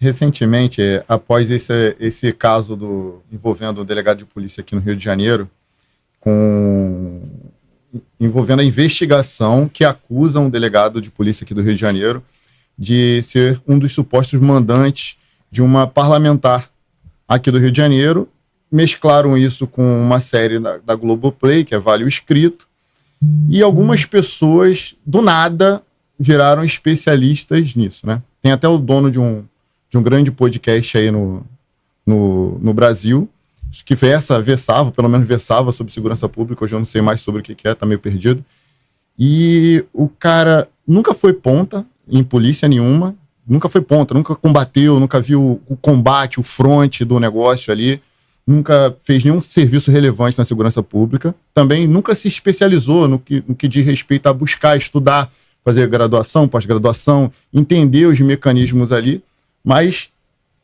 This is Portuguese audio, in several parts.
recentemente, após esse caso envolvendo o delegado de polícia aqui no Rio de Janeiro, envolvendo a investigação que acusa um delegado de polícia aqui do Rio de Janeiro de ser um dos supostos mandantes de uma parlamentar aqui do Rio de Janeiro. Mesclaram isso com uma série da Globoplay, que é Vale o Escrito, e algumas pessoas, do nada, viraram especialistas nisso, né? Tem até o dono de um grande podcast aí no Brasil, que pelo menos versava sobre segurança pública. Hoje eu não sei mais sobre o que é, tá meio perdido. E o cara nunca foi ponta em polícia nenhuma, nunca foi ponta, nunca combateu, nunca viu o combate, o fronte do negócio ali, nunca fez nenhum serviço relevante na segurança pública, também nunca se especializou no que diz respeito a buscar, estudar, fazer graduação, pós-graduação, entender os mecanismos ali, mas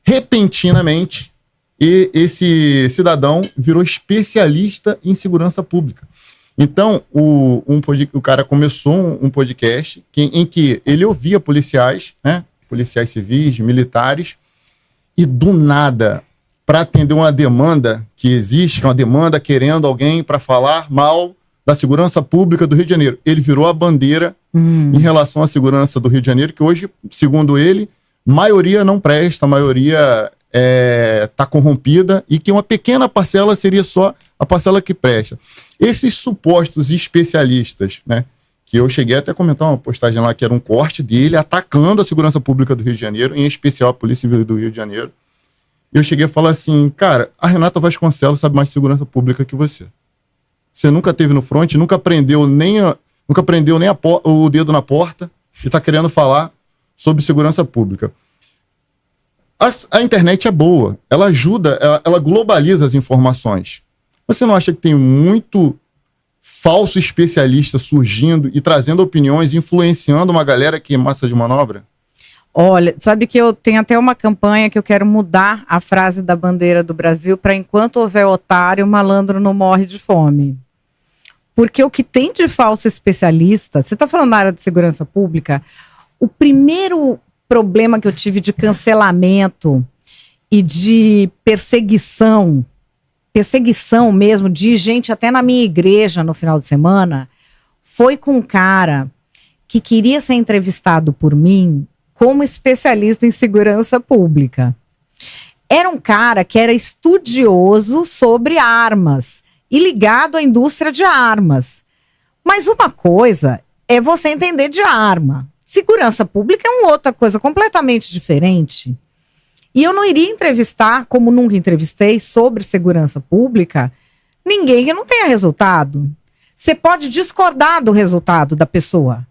repentinamente esse cidadão virou especialista em segurança pública. Então, o cara começou um podcast em que ele ouvia policiais, né, policiais civis, militares, e do nada, para atender uma demanda que existe, uma demanda querendo alguém para falar mal da segurança pública do Rio de Janeiro. Ele virou a bandeira em relação à segurança do Rio de Janeiro, que hoje, segundo ele, maioria não presta, a maioria está corrompida, e que uma pequena parcela seria só a parcela que presta. Esses supostos especialistas, né, que eu cheguei até a comentar uma postagem lá que era um corte dele atacando a segurança pública do Rio de Janeiro, em especial a Polícia Civil do Rio de Janeiro. Eu cheguei a falar assim, cara, a Renata Vasconcelos sabe mais de segurança pública que você. Você nunca teve no front, nunca prendeu nem o dedo na porta e está querendo falar sobre segurança pública. A internet é boa, ela ajuda, ela globaliza as informações. Você não acha que tem muito falso especialista surgindo e trazendo opiniões, influenciando uma galera que é massa de manobra? Olha, sabe que eu tenho até uma campanha que eu quero mudar a frase da bandeira do Brasil para enquanto houver otário, o malandro não morre de fome. Porque o que tem de falso especialista, você está falando na área de segurança pública, o primeiro problema que eu tive de cancelamento e de perseguição mesmo, de gente até na minha igreja no final de semana, foi com um cara que queria ser entrevistado por mim como especialista em segurança pública. Era um cara que era estudioso sobre armas e ligado à indústria de armas. Mas uma coisa é você entender de arma. Segurança pública é uma outra coisa completamente diferente. E eu não iria entrevistar, como nunca entrevistei, sobre segurança pública, ninguém que não tenha resultado. Você pode discordar do resultado da pessoa.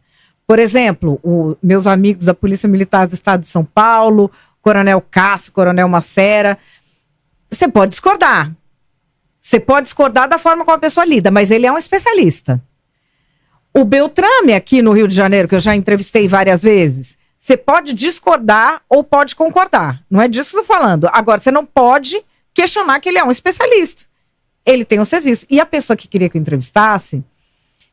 Por exemplo, meus amigos da Polícia Militar do Estado de São Paulo, Coronel Cássio, Coronel Macera, você pode discordar. Você pode discordar da forma como a pessoa lida, mas ele é um especialista. O Beltrame, aqui no Rio de Janeiro, que eu já entrevistei várias vezes, você pode discordar ou pode concordar. Não é disso que eu estou falando. Agora, você não pode questionar que ele é um especialista. Ele tem um serviço. E a pessoa que queria que eu entrevistasse,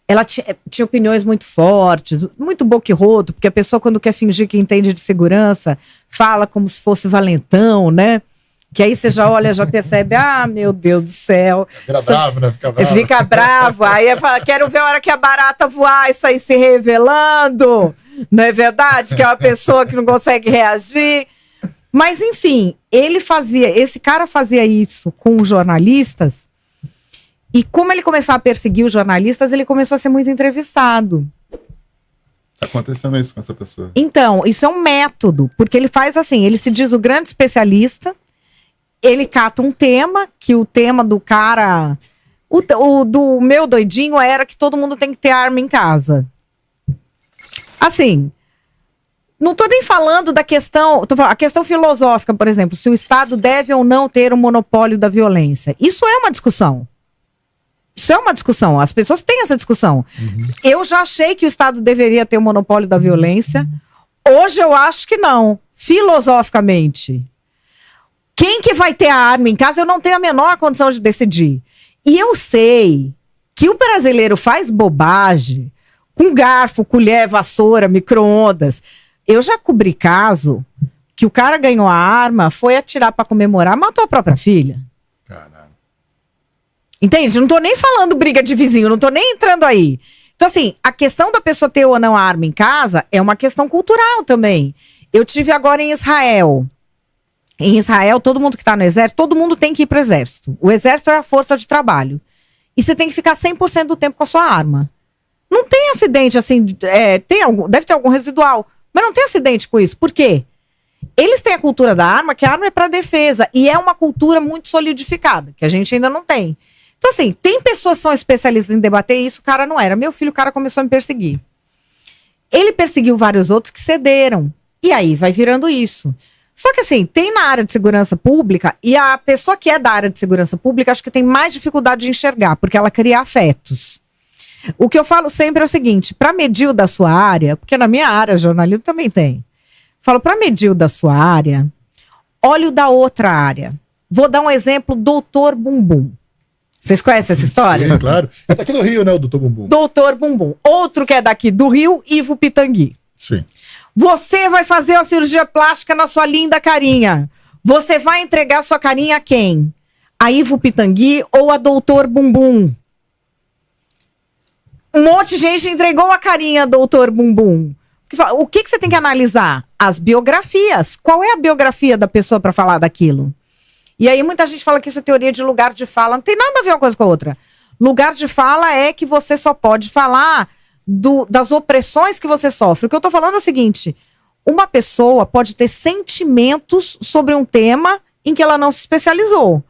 ela tinha opiniões muito fortes, muito boquirroto, porque a pessoa, quando quer fingir que entende de segurança, fala como se fosse valentão, né? Que aí você já olha, já percebe, meu Deus do céu. Fica bravo, né? Fica bravo. Aí fala, quero ver a hora que a barata voar e sair se revelando. Não é verdade? Que é uma pessoa que não consegue reagir. Mas, enfim, esse cara fazia isso com os jornalistas. E como ele começou a perseguir os jornalistas, ele começou a ser muito entrevistado. Tá acontecendo isso com essa pessoa. Então, isso é um método. Porque ele faz assim, ele se diz o grande especialista. Ele cata um tema, que o tema do cara... do meu doidinho era que todo mundo tem que ter arma em casa. Assim, não tô nem falando da questão... a questão filosófica, por exemplo, se o Estado deve ou não ter o monopólio da violência. Isso é uma discussão. Isso é uma discussão. As pessoas têm essa discussão. Uhum. Eu já achei que o Estado deveria ter o monopólio da violência. Hoje eu acho que não. Filosoficamente. Quem que vai ter a arma em casa, eu não tenho a menor condição de decidir. E eu sei que o brasileiro faz bobagem com garfo, colher, vassoura, micro-ondas. Eu já cobri caso que o cara ganhou a arma, foi atirar pra comemorar, matou a própria filha. Caralho. Entende? Não tô nem falando briga de vizinho, não tô nem entrando aí. Então, assim, a questão da pessoa ter ou não a arma em casa é uma questão cultural também. Eu tive agora em Israel. Em Israel, todo mundo que tá no exército, todo mundo tem que ir pro exército. O exército é a força de trabalho. E você tem que ficar 100% do tempo com a sua arma. Não tem acidente, assim, deve ter algum residual, mas não tem acidente com isso. Por quê? Eles têm a cultura da arma, que a arma é para defesa, e é uma cultura muito solidificada, que a gente ainda não tem. Então, assim, tem pessoas que são especialistas em debater isso, o cara não era. Meu filho, o cara começou a me perseguir. Ele perseguiu vários outros que cederam, e aí vai virando isso. Só que, assim, tem na área de segurança pública, e a pessoa que é da área de segurança pública, acho que tem mais dificuldade de enxergar, porque ela cria afetos. O que eu falo sempre é o seguinte, para medir o da sua área, porque na minha área, jornalismo também tem. Falo, para medir o da sua área, olha o da outra área. Vou dar um exemplo, Doutor Bumbum. Vocês conhecem essa história? Sim, claro. É daqui do Rio, né, o Doutor Bumbum? Doutor Bumbum. Outro que é daqui do Rio, Ivo Pitangui. Sim. Você vai fazer uma cirurgia plástica na sua linda carinha. Você vai entregar sua carinha a quem? A Ivo Pitangui ou a Doutor Bumbum? Um monte de gente entregou a carinha, Doutor Bumbum. O que você tem que analisar? As biografias. Qual é a biografia da pessoa para falar daquilo? E aí muita gente fala que isso é teoria de lugar de fala. Não tem nada a ver uma coisa com a outra. Lugar de fala é que você só pode falar das opressões que você sofre. O que eu tô falando é o seguinte. Uma pessoa pode ter sentimentos sobre um tema em que ela não se especializou.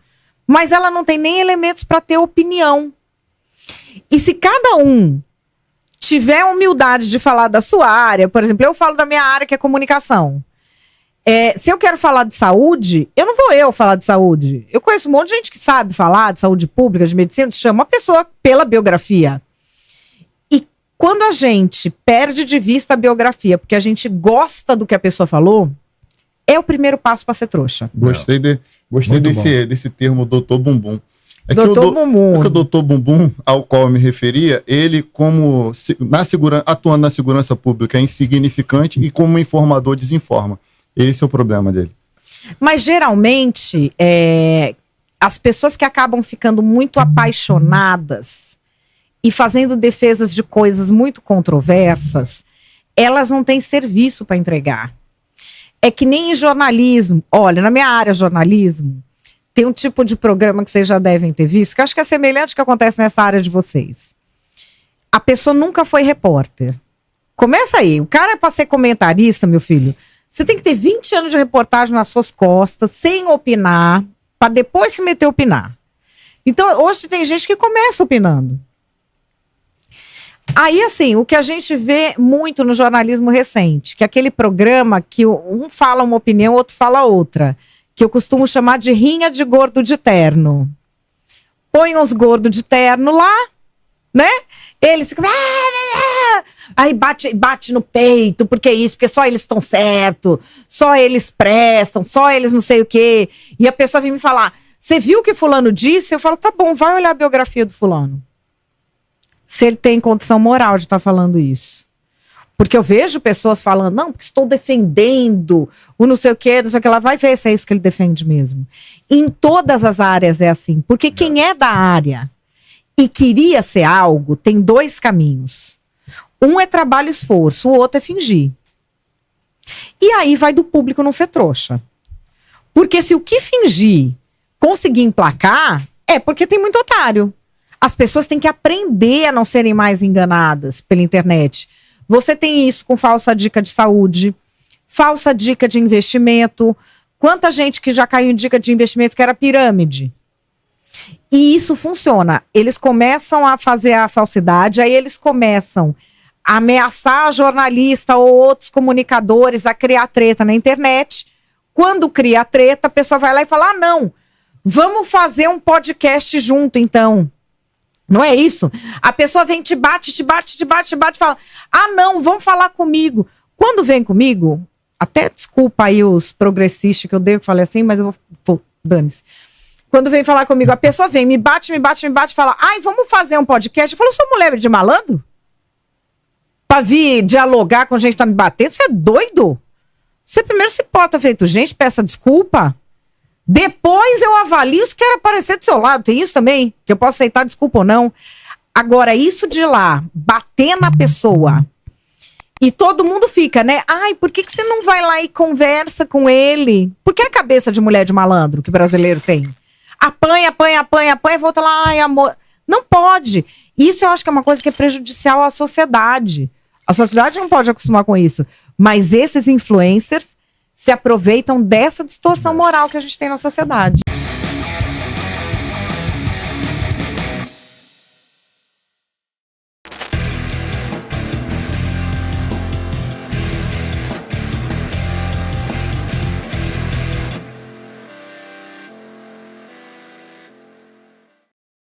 Mas ela não tem nem elementos para ter opinião. E se cada um tiver humildade de falar da sua área, por exemplo, eu falo da minha área que é comunicação. Se eu quero falar de saúde, eu não vou eu falar de saúde. Eu conheço um monte de gente que sabe falar de saúde pública, de medicina, chama a pessoa pela biografia. E quando a gente perde de vista a biografia, porque a gente gosta do que a pessoa falou, é o primeiro passo para ser trouxa. Gostei desse termo Doutor Bumbum. Bumbum. O Doutor Bumbum, ao qual eu me referia, ele atuando na segurança pública é insignificante e como informador desinforma. Esse é o problema dele. Mas geralmente, as pessoas que acabam ficando muito apaixonadas e fazendo defesas de coisas muito controversas, elas não têm serviço para entregar. É que nem em jornalismo. Olha, na minha área jornalismo, tem um tipo de programa que vocês já devem ter visto, que eu acho que é semelhante ao que acontece nessa área de vocês. A pessoa nunca foi repórter. Começa aí. O cara é para ser comentarista, meu filho. Você tem que ter 20 anos de reportagem nas suas costas, sem opinar, para depois se meter a opinar. Então, hoje tem gente que começa opinando. Aí, assim, o que a gente vê muito no jornalismo recente, que é aquele programa que um fala uma opinião, o outro fala outra, que eu costumo chamar de rinha de gordo de terno. Põe uns gordos de terno lá, né? Eles ficam... Aí bate no peito, porque isso, porque só eles estão certos, só eles prestam, só eles não sei o quê. E a pessoa vem me falar, você viu o que fulano disse? Eu falo, tá bom, vai olhar a biografia do fulano. Se ele tem condição moral de estar falando isso. Porque eu vejo pessoas falando, não, porque estou defendendo o não sei o que lá. Vai ver se é isso que ele defende mesmo. Em todas as áreas é assim. Porque quem é da área e queria ser algo, tem dois caminhos. Um é trabalho e esforço, o outro é fingir. E aí vai do público não ser trouxa. Porque se o que fingir conseguir emplacar, é porque tem muito otário. As pessoas têm que aprender a não serem mais enganadas pela internet. Você tem isso com falsa dica de saúde, falsa dica de investimento. Quanta gente que já caiu em dica de investimento que era pirâmide. E isso funciona. Eles começam a fazer a falsidade, aí eles começam a ameaçar a jornalista ou outros comunicadores a criar treta na internet. Quando cria a treta, a pessoa vai lá e fala, não, vamos fazer um podcast junto, então. Não é isso? A pessoa vem, te bate, e fala, não, vão falar comigo. Quando vem comigo, até desculpa aí os progressistas que eu devo falar assim, mas eu vou dane-se. Quando vem falar comigo, a pessoa vem, me bate, e fala, vamos fazer um podcast. Eu falo, sou mulher de malandro? Pra vir dialogar com gente que tá me batendo? Você é doido? Você primeiro se bota feito gente, peça desculpa. Depois eu avalio se quer aparecer do seu lado. Tem isso também, que eu posso aceitar desculpa ou não. Agora, isso de lá, bater na pessoa, e todo mundo fica, né? Ai, por que você não vai lá e conversa com ele? Porque a cabeça de mulher de malandro que o brasileiro tem. Apanha, volta lá, ai, amor. Não pode. Isso eu acho que é uma coisa que é prejudicial à sociedade. A sociedade não pode acostumar com isso. Mas esses influencers se aproveitam dessa distorção moral que a gente tem na sociedade.